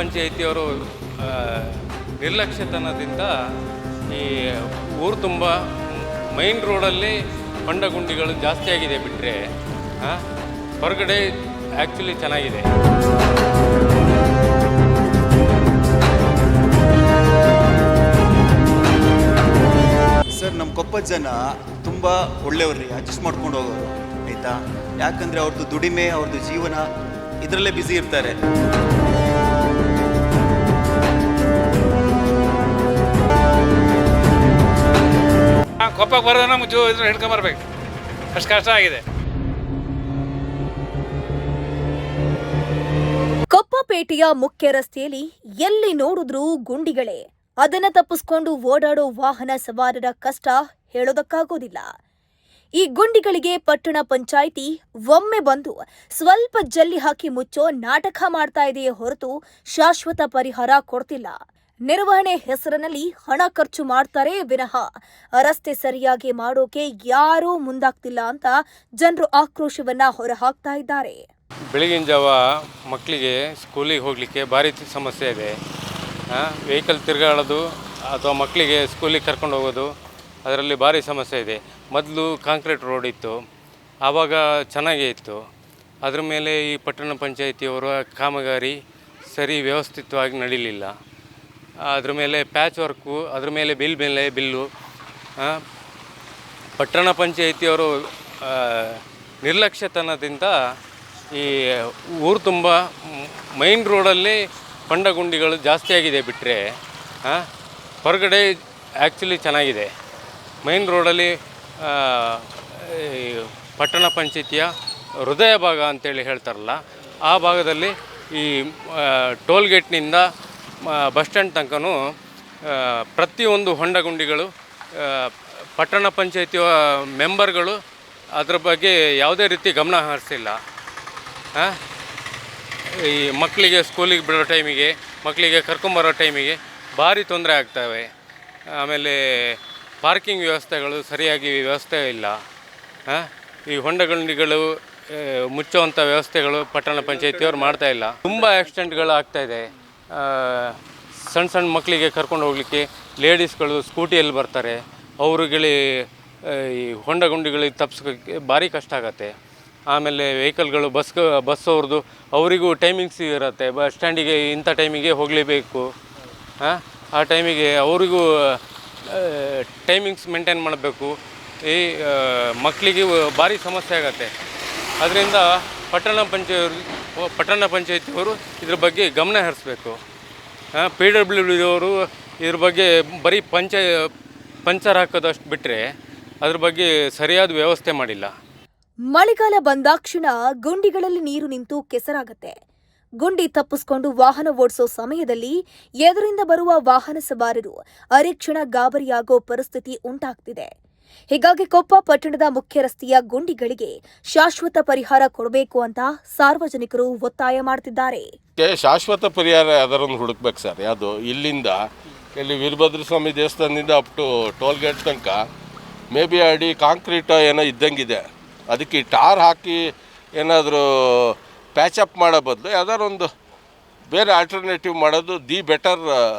ಪಂಚಾಯಿತಿಯವರು ನಿರ್ಲಕ್ಷ್ಯತನದಿಂದ ಈ ಊರು ತುಂಬ ಮೈನ್ ರೋಡಲ್ಲಿ ಹೊಂಡ ಗುಂಡಿಗಳು ಜಾಸ್ತಿ ಆಗಿದೆ ಬಿಟ್ಟರೆ ಹೊರಗಡೆ ಆ್ಯಕ್ಚುಲಿ ಚೆನ್ನಾಗಿದೆ. ಸರ್, ನಮ್ಮ ಕೊಪ್ಪದ ಜನ ತುಂಬ ಒಳ್ಳೆಯವ್ರಿ, ಅಡ್ಜಸ್ಟ್ ಮಾಡ್ಕೊಂಡು ಹೋಗೋರು ಆಯಿತಾ. ಯಾಕಂದರೆ ಅವ್ರದ್ದು ದುಡಿಮೆ, ಅವ್ರದ್ದು ಜೀವನ ಇದರಲ್ಲೇ ಬ್ಯುಸಿ ಇರ್ತಾರೆ. ಕೊಪ್ಪಕ್ಕೆ ಬರೋದು ನಮ್ಗೆ ಇದ್ರ ಹಿಡ್ಕೊಂಬರ್ಬೇಕು, ಅಷ್ಟು ಕಷ್ಟ ಆಗಿದೆ. ಕೊಪ್ಪಪೇಟೆಯ ಮುಖ್ಯ ರಸ್ತೆಯಲ್ಲಿ ಎಲ್ಲಿ ನೋಡಿದ್ರೂ ಗುಂಡಿಗಳೇ. ಅದನ್ನ ತಪ್ಪಿಸ್ಕೊಂಡು ಓಡಾಡೋ ವಾಹನ ಸವಾರರ ಕಷ್ಟ ಹೇಳೋದಕ್ಕಾಗೋದಿಲ್ಲ. ಈ ಗುಂಡಿಗಳಿಗೆ ಪಟ್ಟಣ ಪಂಚಾಯಿತಿ ಒಮ್ಮೆ ಬಂದು ಸ್ವಲ್ಪ ಜಲ್ಲಿ ಹಾಕಿ ಮುಚ್ಚೋ ನಾಟಕ ಮಾಡ್ತಾ ಇದೆಯೇ ಹೊರತು ಶಾಶ್ವತ ಪರಿಹಾರ ಕೊಡ್ತಿಲ್ಲ. ನಿರ್ವಹಣೆ ಹೆಸರಿನಲ್ಲಿ ಹಣ ಖರ್ಚು ಮಾಡ್ತಾರೆ ವಿನಃ ರಸ್ತೆ ಸರಿಯಾಗಿ ಮಾಡೋಕೆ ಯಾರೂ ಮುಂದಾಗ್ತಿಲ್ಲ ಅಂತ ಜನರು ಆಕ್ರೋಶವನ್ನ ಹೊರಹಾಕ್ತಾ ಇದ್ದಾರೆ. ಬೆಳಗಿನ ಜಾವ ಮಕ್ಕಳಿಗೆ ಸ್ಕೂಲಿಗೆ ಹೋಗಲಿಕ್ಕೆ ಭಾರಿ ಸಮಸ್ಯೆ ಇದೆ. ವೆಹಿಕಲ್ ತಿರುಗಾಡೋದು ಅಥವಾ ಮಕ್ಕಳಿಗೆ ಸ್ಕೂಲಿಗೆ ಕರ್ಕೊಂಡು ಹೋಗೋದು ಅದರಲ್ಲಿ ಭಾರಿ ಸಮಸ್ಯೆ ಇದೆ. ಮೊದಲು ಕಾಂಕ್ರೀಟ್ ರೋಡ್ ಇತ್ತು, ಆವಾಗ ಚೆನ್ನಾಗೇ ಇತ್ತು. ಅದ್ರ ಮೇಲೆ ಈ ಪಟ್ಟಣ ಪಂಚಾಯಿತಿಯವರ ಕಾಮಗಾರಿ ಸರಿ ವ್ಯವಸ್ಥಿತವಾಗಿ ನಡೀಲಿಲ್ಲ. ಅದ್ರ ಮೇಲೆ ಪ್ಯಾಚ್ ವರ್ಕು, ಅದ್ರ ಮೇಲೆ ಬಿಲ್ಲು. ಪಟ್ಟಣ ಪಂಚಾಯಿತಿಯವರು ನಿರ್ಲಕ್ಷ್ಯತನದಿಂದ ಈ ಊರು ತುಂಬ ಮೈನ್ ರೋಡಲ್ಲಿ ಹೊಂಡ ಗುಂಡಿಗಳು ಜಾಸ್ತಿ ಆಗಿದೆ ಬಿಟ್ಟರೆ ಹೊರಗಡೆ ಆ್ಯಕ್ಚುಲಿ ಚೆನ್ನಾಗಿದೆ. ಮೈನ್ ರೋಡಲ್ಲಿ ಪಟ್ಟಣ ಪಂಚಾಯಿತಿಯ ಹೃದಯ ಭಾಗ ಅಂತೇಳಿ ಹೇಳ್ತಾರಲ್ಲ, ಆ ಭಾಗದಲ್ಲಿ ಈ ಟೋಲ್ ಗೇಟ್ನಿಂದ ಬಸ್ ಸ್ಟ್ಯಾಂಡ್ ತನಕನೂ ಪ್ರತಿಯೊಂದು ಹೊಂಡ ಗುಂಡಿಗಳು ಪಟ್ಟಣ ಪಂಚಾಯಿತಿಯ ಮೆಂಬರ್ಗಳು ಅದರ ಬಗ್ಗೆ ಯಾವುದೇ ರೀತಿ ಗಮನ ಹರಿಸಿಲ್ಲ. ಈ ಮಕ್ಕಳಿಗೆ ಸ್ಕೂಲಿಗೆ ಬಿಡೋ ಟೈಮಿಗೆ, ಮಕ್ಕಳಿಗೆ ಕರ್ಕೊಂಬರೋ ಟೈಮಿಗೆ ಭಾರಿ ತೊಂದರೆ ಆಗ್ತವೆ. ಆಮೇಲೆ ಪಾರ್ಕಿಂಗ್ ವ್ಯವಸ್ಥೆಗಳು ಸರಿಯಾಗಿ ವ್ಯವಸ್ಥೆ ಇಲ್ಲ. ಈ ಹೊಂಡ ಗುಂಡಿಗಳು ಮುಚ್ಚುವಂಥ ವ್ಯವಸ್ಥೆಗಳು ಪಟ್ಟಣ ಪಂಚಾಯಿತಿಯವ್ರು ಮಾಡ್ತಾಯಿಲ್ಲ. ತುಂಬ ಆಕ್ಸಿಡೆಂಟ್ಗಳು ಆಗ್ತಾಯಿದೆ. ಸಣ್ಣ ಮಕ್ಕಳಿಗೆ ಕರ್ಕೊಂಡು ಹೋಗಲಿಕ್ಕೆ ಲೇಡೀಸ್ಗಳು ಸ್ಕೂಟಿಯಲ್ಲಿ ಬರ್ತಾರೆ, ಅವ್ರುಗಳಿಗೆ ಈ ಹೊಂಡ ಗುಂಡಿಗಳಿಗೆ ತಪ್ಪಿಸೋಕ್ಕೆ ಭಾರಿ ಕಷ್ಟ ಆಗುತ್ತೆ. ಆಮೇಲೆ ವೆಹಿಕಲ್ಗಳು ಬಸ್ ಅವ್ರದ್ದು ಅವರಿಗೂ ಟೈಮಿಂಗ್ಸ್ ಇರುತ್ತೆ. ಬಸ್ ಸ್ಟ್ಯಾಂಡಿಗೆ ಇಂಥ ಟೈಮಿಗೆ ಹೋಗಲೇಬೇಕು. ಆ ಟೈಮಿಗೆ ಅವರಿಗೂ ಟೈಮಿಂಗ್ಸ್ ಮೇಂಟೈನ್ ಮಾಡಬೇಕು. ಈ ಮಕ್ಕಳಿಗೆ ಭಾರಿ ಸಮಸ್ಯೆ ಆಗುತ್ತೆ. ಅದರಿಂದ ಪಟ್ಟಣ ಪಂಚಾಯಿತಿಯವರು ಇದ್ರ ಬಗ್ಗೆ ಗಮನ ಹರಿಸ್ಬೇಕು. PWD ಅವರು ಇದ್ರ ಬಗ್ಗೆ ಬರೀ ಪಂಚರ್ ಹಾಕೋದಷ್ಟು ಬಿಟ್ಟರೆ ಅದ್ರ ಬಗ್ಗೆ ಸರಿಯಾದ ವ್ಯವಸ್ಥೆ ಮಾಡಿಲ್ಲ. ಮಳೆಗಾಲ ಬಂದಾಕ್ಷಣ ಗುಂಡಿಗಳಲ್ಲಿ ನೀರು ನಿಂತು ಕೆಸರಾಗತ್ತೆ. ಗುಂಡಿ ತಪ್ಪಿಸ್ಕೊಂಡು ವಾಹನ ಓಡಿಸೋ ಸಮಯದಲ್ಲಿ ಎದುರಿಂದ ಬರುವ ವಾಹನ ಸವಾರರು ಅರೆಕ್ಷಣ ಗಾಬರಿಯಾಗೋ ಪರಿಸ್ಥಿತಿ ಉಂಟಾಗ್ತಿದೆ. ಹೀಗಾಗಿ ಕೊಪ್ಪ ಪಟ್ಟಣದ ಮುಖ್ಯ ರಸ್ತೆಯ ಗುಂಡಿಗಳಿಗೆ ಶಾಶ್ವತ ಪರಿಹಾರ ಕೊಡಬೇಕು ಅಂತ ಸಾರ್ವಜನಿಕರು ಒತ್ತಾಯ ಮಾಡ್ತಿದ್ದಾರೆ. ಶಾಶ್ವತ ಪರಿಹಾರ ಅದರನ್ನು ಹುಡುಕ್ಬೇಕು ಸರ್. ಯಾವುದು ಇಲ್ಲಿ ವೀರಭದ್ರ ಸ್ವಾಮಿ ದೇವಸ್ಥಾನದಿಂದ ಅಪ್ ಟು ಟೋಲ್ ಗೇಟ್ ತನಕ ಮೇ ಬಿ ಅಡಿ ಕಾಂಕ್ರೀಟ್ ಏನೋ ಇದ್ದಂಗಿದೆ. ಅದಕ್ಕೆ ಟಾರ್ ಹಾಕಿ ಏನಾದರೂ ಪ್ಯಾಚಪ್ ಮಾಡೋ ಬದಲು ಯಾವ್ದಾದ್ರು ಒಂದು ಬೇರೆ ಆಲ್ಟರ್ನೇಟಿವ್ ಮಾಡೋದು ದಿ ಬೆಟರ್.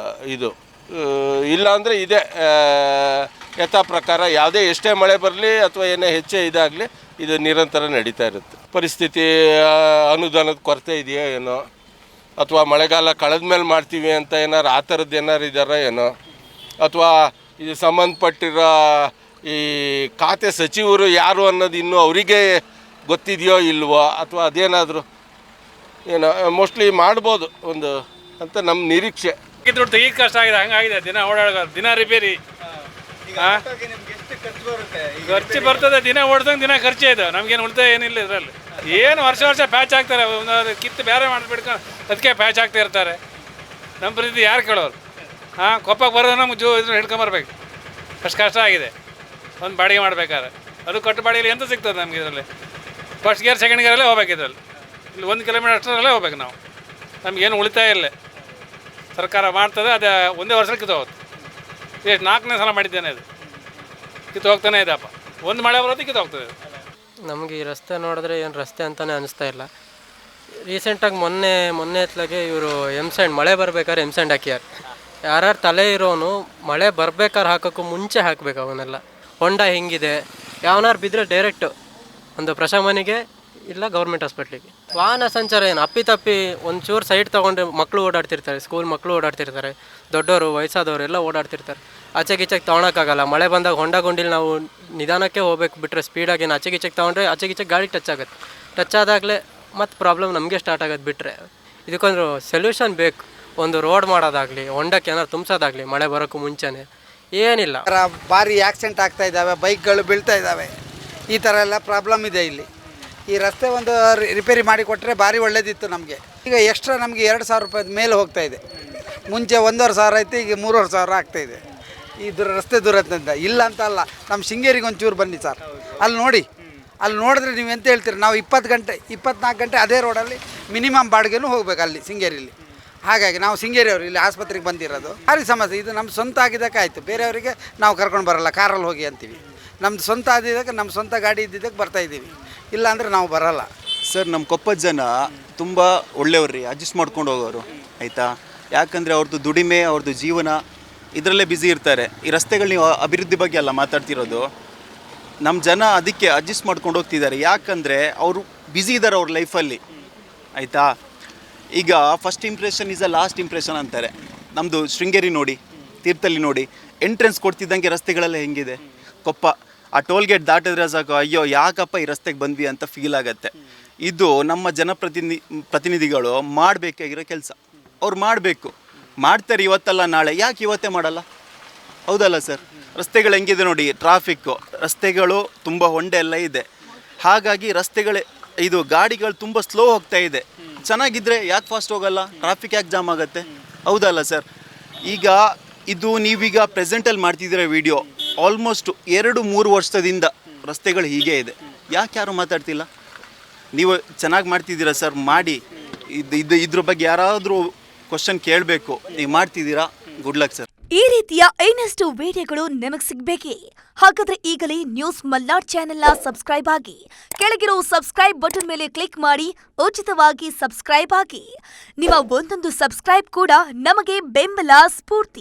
ಇದು ಇಲ್ಲಾಂದರೆ ಇದೇ ಯಥಾ ಪ್ರಕಾರ ಯಾವುದೇ ಎಷ್ಟೇ ಮಳೆ ಬರಲಿ ಅಥವಾ ಏನೇ ಹೆಚ್ಚೇ ಇದಾಗಲಿ ಇದು ನಿರಂತರ ನಡೀತಾ ಇರುತ್ತೆ. ಪರಿಸ್ಥಿತಿ ಅನುದಾನದ ಕೊರತೆ ಇದೆಯೋ ಏನೋ, ಅಥವಾ ಮಳೆಗಾಲ ಕಳೆದ ಮೇಲೆ ಮಾಡ್ತೀವಿ ಅಂತ ಏನಾರು ಆ ಥರದ್ದು ಏನಾರು ಇದ್ದಾರೋ ಏನೋ, ಅಥವಾ ಇದು ಸಂಬಂಧಪಟ್ಟಿರೋ ಈ ಖಾತೆ ಸಚಿವರು ಯಾರು ಅನ್ನೋದು ಇನ್ನೂ ಅವರಿಗೆ ಗೊತ್ತಿದೆಯೋ ಇಲ್ವೋ, ಅಥವಾ ಅದೇನಾದರೂ ಏನೋ ಮೋಸ್ಟ್ಲಿ ಮಾಡ್ಬೋದು ಒಂದು ಅಂತ ನಮ್ಮ ನಿರೀಕ್ಷೆ. ದುಡ್ಡು ಈಗ ಕಷ್ಟ ಆಗಿದೆ, ಹಂಗಾಗಿದೆ. ದಿನ ಓಡಾಡೋದು, ದಿನ ರಿಪೇರಿ ಖರ್ಚು ಬರ್ತದೆ. ದಿನ ಓಡ್ದಂಗೆ ದಿನ ಖರ್ಚೇ ಇದೆ. ನಮಗೇನು ಉಳಿತಾಯ ಏನಿಲ್ಲ ಇದರಲ್ಲಿ. ಏನು ವರ್ಷ ಪ್ಯಾಚ್ ಹಾಕ್ತಾರೆ, ಒಂದು ಕಿತ್ತು ಬೇರೆ ಮಾಡಿಬಿಡ್ಕೊಂಡು ಅದಕ್ಕೆ ಪ್ಯಾಚ್ ಹಾಕ್ತಾ ಇರ್ತಾರೆ. ನಮ್ಮ ಪರಿಸ್ಥಿತಿ ಯಾರು ಕೇಳೋರು? ಕೊಪ್ಪಕ್ಕೆ ಬರೋದು ನಮ್ಗೆ ಇದ್ರ ಹಿಡ್ಕೊಂಬರ್ಬೇಕು, ಅಷ್ಟು ಕಷ್ಟ ಆಗಿದೆ. ಒಂದು ಬಾಡಿಗೆ ಮಾಡಬೇಕಾದ್ರೆ ಅದು ಕಟ್ಟು ಬಾಡಿಗೆಲಿ ಎಂತ ಸಿಗ್ತದೆ ನಮಗೆ? ಇದರಲ್ಲಿ ಫಸ್ಟ್ ಗೇರ್ ಸೆಕೆಂಡ್ ಗೇರಲ್ಲೇ ಹೋಗ್ಬೇಕು. ಇದರಲ್ಲಿ ಇಲ್ಲಿ 1 ಕಿಲೋಮೀಟರ್ ಅಷ್ಟರಲ್ಲೇ ಹೋಗ್ಬೇಕು ನಾವು. ನಮಗೇನು ಉಳಿತಾಯ ಇಲ್ಲ. ಸರ್ಕಾರ ಮಾಡ್ತದೆ, ಅದು ಒಂದೇ ವರ್ಷಕ್ಕೆ ಕಿತ್ತು ಹೋಗುತ್ತೆ. ಎಷ್ಟು 4ನೇ ಸಲ ಮಾಡಿದ್ದೇನೆ, ಅದು ಕಿತ್ತು ಹೋಗ್ತಾನೆ ಇದೆಯಪ್ಪ. ಒಂದು ಮಳೆ ಬರೋದು ಕಿತ್ತು ಹೋಗ್ತದೆ. ನಮಗೆ ಈ ರಸ್ತೆ ನೋಡಿದ್ರೆ ಏನು ರಸ್ತೆ ಅಂತಲೇ ಅನಿಸ್ತಾ ಇಲ್ಲ. ರೀಸೆಂಟಾಗಿ ಮೊನ್ನೆ ಎತ್ಲಾಗೆ ಇವರು ಎಮ್ಸ್ಯಾಂಡ್ ಮಳೆ ಬರ್ಬೇಕಾದ್ರೆ ಎಮ್ಸ್ಯಾಂಡ್ ಹಾಕ್ಯಾರ. ಯಾರ್ಯಾರು ತಲೆ ಇರೋನು ಮಳೆ ಬರ್ಬೇಕಾದ್ರೆ ಹಾಕೋಕ್ಕೂ ಮುಂಚೆ ಹಾಕ್ಬೇಕು ಅವನ್ನೆಲ್ಲ. ಹೊಂಡ ಹೆಂಗಿದೆ, ಯಾವನಾರು ಬಿದ್ದರೆ ಡೈರೆಕ್ಟ್ ಒಂದು ಪ್ರಶಮನಿಗೆ ಇಲ್ಲ ಗೌರ್ಮೆಂಟ್ ಹಾಸ್ಪಿಟ್ಲಿಗೆ. ವಾಹನ ಸಂಚಾರ ಏನು ಅಪ್ಪಿತಪ್ಪಿ ಒಂಚೂರು ಸೈಡ್ ತೊಗೊಂಡ್ರೆ ಮಕ್ಕಳು ಓಡಾಡ್ತಿರ್ತಾರೆ, ಸ್ಕೂಲ್ ಮಕ್ಕಳು ಓಡಾಡ್ತಿರ್ತಾರೆ, ದೊಡ್ಡವರು ವಯಸ್ಸಾದವರು ಎಲ್ಲ ಓಡಾಡ್ತಿರ್ತಾರೆ. ಆಚೆಗೀಚೆಗೆ ತೊಗೊಳಕ್ಕಾಗಲ್ಲ. ಮಳೆ ಬಂದಾಗ ಹೊಂಡ ಗುಂಡಿಲಿ ನಾವು ನಿಧಾನಕ್ಕೆ ಹೋಗ್ಬೇಕು, ಬಿಟ್ಟರೆ ಸ್ಪೀಡಾಗಿ ಏನು ಆಚೆಗೀಚೆಗೆ ತೊಗೊಂಡ್ರೆ ಆಚೆಗೀಚೆಗೆ ಗಾಡಿ ಟಚ್ ಆಗುತ್ತೆ. ಟಚ್ ಆದಾಗಲೇ ಮತ್ತು ಪ್ರಾಬ್ಲಮ್ ನಮಗೆ ಸ್ಟಾರ್ಟ್ ಆಗೋದು. ಬಿಟ್ಟರೆ ಇದಕ್ಕೊಂದು ಸೊಲ್ಯೂಷನ್ ಬೇಕು. ಒಂದು ರೋಡ್ ಮಾಡೋದಾಗಲಿ, ಹೊಂಡಕ್ಕೆ ಏನಾದ್ರು ತುಂಬಿಸೋದಾಗಲಿ ಮಳೆ ಬರೋಕ್ಕೂ ಮುಂಚೆನೇ ಏನಿಲ್ಲ. ಭಾರಿ ಆಕ್ಸಿಡೆಂಟ್ ಆಗ್ತಾ ಇದ್ದಾವೆ, ಬೈಕ್ಗಳು ಬೀಳ್ತಾ ಇದ್ದಾವೆ, ಈ ಥರ ಎಲ್ಲ ಪ್ರಾಬ್ಲಮ್ ಇದೆ ಇಲ್ಲಿ. ಈ ರಸ್ತೆ ಒಂದು ರಿಪೇರಿ ಮಾಡಿ ಕೊಟ್ಟರೆ ಭಾರಿ ಒಳ್ಳೇದಿತ್ತು ನಮಗೆ. ಈಗ ಎಕ್ಸ್ಟ್ರಾ ನಮಗೆ 2,000 ರೂಪಾಯಿ ಮೇಲೆ ಹೋಗ್ತಾ ಇದೆ. ಮುಂಚೆ 1,500 ಐತೆ, ಈಗ 3,500 ಆಗ್ತಾಯಿದೆ. ಈ ರಸ್ತೆ ದುರಂತದಿಂದ. ಇಲ್ಲ ಅಂತ ಅಲ್ಲ, ನಮ್ಮ ಶೃಂಗೇರಿಗೆ ಒಂಚೂರು ಬನ್ನಿ ಸರ್, ಅಲ್ಲಿ ನೋಡಿ. ಅಲ್ಲಿ ನೋಡಿದ್ರೆ ನೀವು ಎಂತ ಹೇಳ್ತೀರಿ, ನಾವು 24 ಗಂಟೆ ಅದೇ ರೋಡಲ್ಲಿ ಮಿನಿಮಮ್ ಬಾಡಿಗೆನೂ ಹೋಗ್ಬೇಕು ಅಲ್ಲಿ ಶೃಂಗೇರಿಯಲ್ಲಿ. ಹಾಗಾಗಿ ನಾವು ಶೃಂಗೇರಿಯವರು ಇಲ್ಲಿ ಆಸ್ಪತ್ರೆಗೆ ಬಂದಿರೋದು. ಭಾರಿ ಸಮಸ್ಯೆ ಇದು. ನಮ್ಮ ಸ್ವಂತ ಆಗಿದ್ದಕ್ಕೆ ಆಯಿತು, ಬೇರೆಯವರಿಗೆ ನಾವು ಕರ್ಕೊಂಡು ಬರೋಲ್ಲ, ಕಾರಲ್ಲಿ ಹೋಗಿ ಅಂತೀವಿ. ನಮ್ಮದು ಸ್ವಂತ ಆಗಿದ್ದಕ್ಕೆ, ನಮ್ಮ ಸ್ವಂತ ಗಾಡಿ ಇದ್ದಿದ್ದಕ್ಕೆ ಬರ್ತಾಯಿದ್ದೀವಿ, ಇಲ್ಲ ಅಂದರೆ ನಾವು ಬರೋಲ್ಲ. ಸರ್ ನಮ್ಮ ಕೊಪ್ಪದ ಜನ ತುಂಬ ಒಳ್ಳೆಯವ್ರು ರೀ, ಅಡ್ಜಸ್ಟ್ ಮಾಡ್ಕೊಂಡು ಹೋಗೋರು ಆಯಿತಾ. ಯಾಕಂದರೆ ಅವ್ರದ್ದು ದುಡಿಮೆ, ಅವ್ರದ್ದು ಜೀವನ ಇದರಲ್ಲೇ ಬ್ಯುಸಿ ಇರ್ತಾರೆ. ಈ ರಸ್ತೆಗಳು ನೀವು ಅಭಿವೃದ್ಧಿ ಬಗ್ಗೆ ಎಲ್ಲ ಮಾತಾಡ್ತಿರೋದು, ನಮ್ಮ ಜನ ಅದಕ್ಕೆ ಅಡ್ಜಸ್ಟ್ ಮಾಡ್ಕೊಂಡು ಹೋಗ್ತಿದ್ದಾರೆ. ಯಾಕಂದರೆ ಅವರು ಬ್ಯುಸಿ ಇದ್ದಾರೆ ಅವ್ರ ಲೈಫಲ್ಲಿ ಆಯಿತಾ. ಈಗ first impression is a last impression ಅಂತಾರೆ. ನಮ್ಮದು ಶೃಂಗೇರಿ ನೋಡಿ, ತೀರ್ಥಹಳ್ಳಿ ನೋಡಿ, ಎಂಟ್ರೆನ್ಸ್ ಕೊಡ್ತಿದ್ದಂಗೆ ರಸ್ತೆಗಳೆಲ್ಲ ಹೆಂಗಿದೆ. ಕೊಪ್ಪ ಆ ಟೋಲ್ ಗೇಟ್ ದಾಟಿದ್ರೆ ಸಾಕು, ಅಯ್ಯೋ ಯಾಕಪ್ಪ ಈ ರಸ್ತೆಗೆ ಬಂದ್ವಿ ಅಂತ ಫೀಲ್ ಆಗುತ್ತೆ. ಇದು ನಮ್ಮ ಪ್ರತಿನಿಧಿಗಳು ಮಾಡಬೇಕಾಗಿರೋ ಕೆಲಸ. ಅವ್ರು ಮಾಡಬೇಕು, ಮಾಡ್ತಾರೆ ಇವತ್ತಲ್ಲ ನಾಳೆ. ಯಾಕೆ ಇವತ್ತೇ ಮಾಡಲ್ಲ? ಹೌದಲ್ಲ ಸರ್? ರಸ್ತೆಗಳು ಹೆಂಗಿದೆ ನೋಡಿ, ಟ್ರಾಫಿಕ್ಕು, ರಸ್ತೆಗಳು ತುಂಬ ಹೊಂಡ ಎಲ್ಲ ಇದೆ. ಹಾಗಾಗಿ ಇದು ಗಾಡಿಗಳು ತುಂಬ ಸ್ಲೋ ಹೋಗ್ತಾ ಇದೆ. ಚೆನ್ನಾಗಿದ್ದರೆ ಯಾಕೆ ಫಾಸ್ಟ್ ಹೋಗಲ್ಲ? ಟ್ರಾಫಿಕ್ ಯಾಕೆ ಜಾಮ್ ಆಗುತ್ತೆ? ಹೌದಲ್ಲ ಸರ್? ಈಗ ಇದು ನೀವೀಗ ಪ್ರೆಸೆಂಟಲ್ಲಿ ಮಾಡ್ತಿದ್ದೀರ ವಿಡಿಯೋ, ಆಲ್ಮೋಸ್ಟ್ 2-3 ವರ್ಷದಿಂದ ರಸ್ತೆಗಳು ಹೀಗೆ ಇದೆ. ಯಾಕೆ ಯಾರು ಮಾತಾಡ್ತಿಲ್ಲ? ನೀವು ಚೆನ್ನಾಗಿ ಮಾಡ್ತಿದ್ದೀರಾ ಸರ್, ಮಾಡಿ. ಇದ್ರ ಬಗ್ಗೆ ಯಾರಾದರೂ ಕ್ವಶನ್ ಕೇಳಬೇಕು, ನೀವು ಮಾಡ್ತಿದ್ದೀರಾ, ಗುಡ್ ಲಕ್ ಸರ್. ಈ ರೀತಿಯ ಇನ್ನಷ್ಟು ವಿಡಿಯೋಗಳು ನಿಮಗೆ ಸಿಗಬೇಕೇ? ಹಾಗಾದ್ರೆ ಈಗಲೇ ನ್ಯೂಸ್ ಮಲ್ನಾಡ್ ಚಾನೆಲ್ನ ಸಬ್ಸ್ಕ್ರೈಬ್ ಆಗಿ, ಕೆಳಗಿರೋ ಸಬ್ಸ್ಕ್ರೈಬ್ ಬಟನ್ ಮೇಲೆ ಕ್ಲಿಕ್ ಮಾಡಿ ಉಚಿತವಾಗಿ ಸಬ್ಸ್ಕ್ರೈಬ್ ಆಗಿ. ನಿಮ್ಮ ಒಂದೊಂದು ಸಬ್ಸ್ಕ್ರೈಬ್ ಕೂಡ ನಮಗೆ ಬೆಂಬಲ, ಸ್ಫೂರ್ತಿ.